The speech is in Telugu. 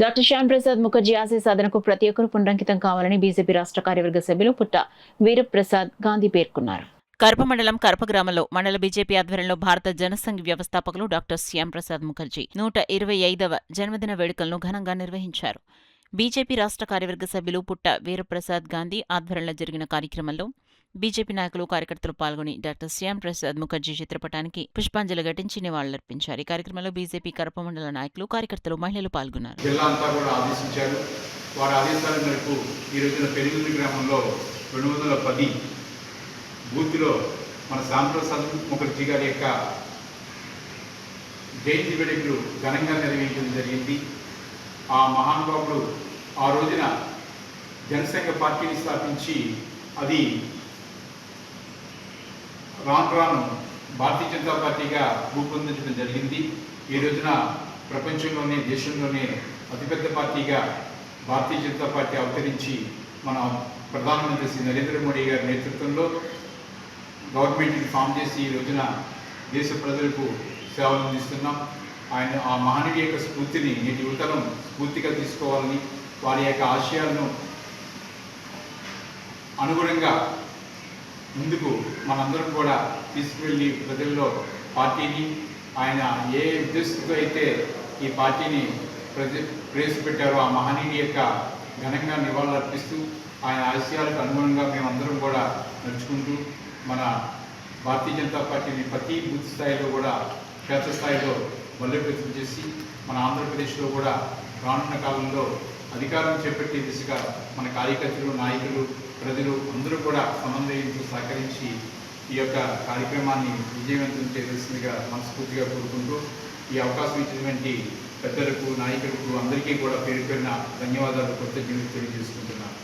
డాక్టర్ శ్యామ్ ప్రసాద్ ముఖర్జీ ఆశయ సాధనకు ప్రతి ఒక్కరూ పునరంకితం కావాలని బీజేపీ రాష్ట్ర కార్యవర్గ సభ్యులు పుట్ట వీరప్రసాద్ గాంధీ పేర్కొన్నారు. కరప మండలం కరప గ్రామంలో మండల బీజేపీ ఆధ్వర్యంలో భారత జనసంఘ్ వ్యవస్థాపకులు డాక్టర్ శ్యామ్ ప్రసాద్ ముఖర్జీ 125వ జన్మదిన వేడుకలను ఘనంగా నిర్వహించారు. బీజేపీ రాష్ట్ర కార్యవర్గ సభ్యులు పుట్ట వీరప్రసాద్ గాంధీ ఆధ్వర్యంలో జరిగిన కార్యక్రమంలో బీజేపీ నాయకులు కార్యకర్తలు పాల్గొని డాక్టర్ శ్యామ్ ప్రసాద్ ముఖర్జీ చిత్రపటానికి పుష్పాంజలి ఘటించి నివాళులర్పించారు. ఈ కార్యక్రమంలో బీజేపీ కరప మండల నాయకులు, కార్యకర్తలు, మహిళలు పాల్గొన్నారు. జిల్లా అంతా కూడా ఆదేశించారు. వారి ఆదేశాల మేరకు ఈ రోజున పెనుగుంది గ్రామంలో 210 బూత్లో మన శ్యామ్ ప్రసాద్ ముఖర్జీ గారి యొక్క జయంతి వేడుకలు ఘనంగా నిర్వహించడం జరిగింది. ఆ మహానుభావుడు ఆ రోజున జనసంఘ పార్టీని స్థాపించి అది రాను భారతీయ జనతా పార్టీగా రూపొందించడం జరిగింది. ఈ రోజున ప్రపంచంలోనే, దేశంలోనే అతిపెద్ద పార్టీగా భారతీయ జనతా పార్టీ అవతరించి మన ప్రధానమంత్రి శ్రీ నరేంద్ర మోడీ గారి నేతృత్వంలో గవర్నమెంట్ని ఫామ్ చేసి ఈ రోజున దేశ ప్రజలకు సేవలు అందిస్తున్నాం. ఆయన ఆ మహనీయ యొక్క స్ఫూర్తిని నేటి యువతరం స్ఫూర్తిగా తీసుకోవాలని, వారి యొక్క ఆశయాలను అనుగుణంగా ముందుకు మనందరం కూడా తీసుకువెళ్ళి ప్రజల్లో పార్టీని, ఆయన ఏ ఉద్దేశంతో అయితే ఈ పార్టీని ప్రవేశపెట్టారో ఆ మహనీయుడి యొక్క ఘనంగా నివాళులర్పిస్తూ ఆయన ఆశయాలకు అనుగుణంగా మేమందరం కూడా నడుచుకుంటూ మన భారతీయ జనతా పార్టీని ప్రతి బూత్ స్థాయిలో కూడా క్షేత్రస్థాయిలో బలోపేతం చేసి మన ఆంధ్రప్రదేశ్లో కూడా రానున్న కాలంలో అధికారం చేపట్టే దిశగా మన కార్యకర్తలు, నాయకులు, ప్రజలు అందరూ కూడా సమన్వయంతో సహకరించి ఈ యొక్క కార్యక్రమాన్ని విజయవంతం చేయవలసిందిగా మనస్ఫూర్తిగా కోరుకుంటూ ఈ అవకాశం ఇచ్చినటువంటి పెద్దలకు, నాయకులకు అందరికీ కూడా పేరు పేరున ధన్యవాదాలు, కృతజ్ఞతలు తెలియజేసుకుంటున్నాను.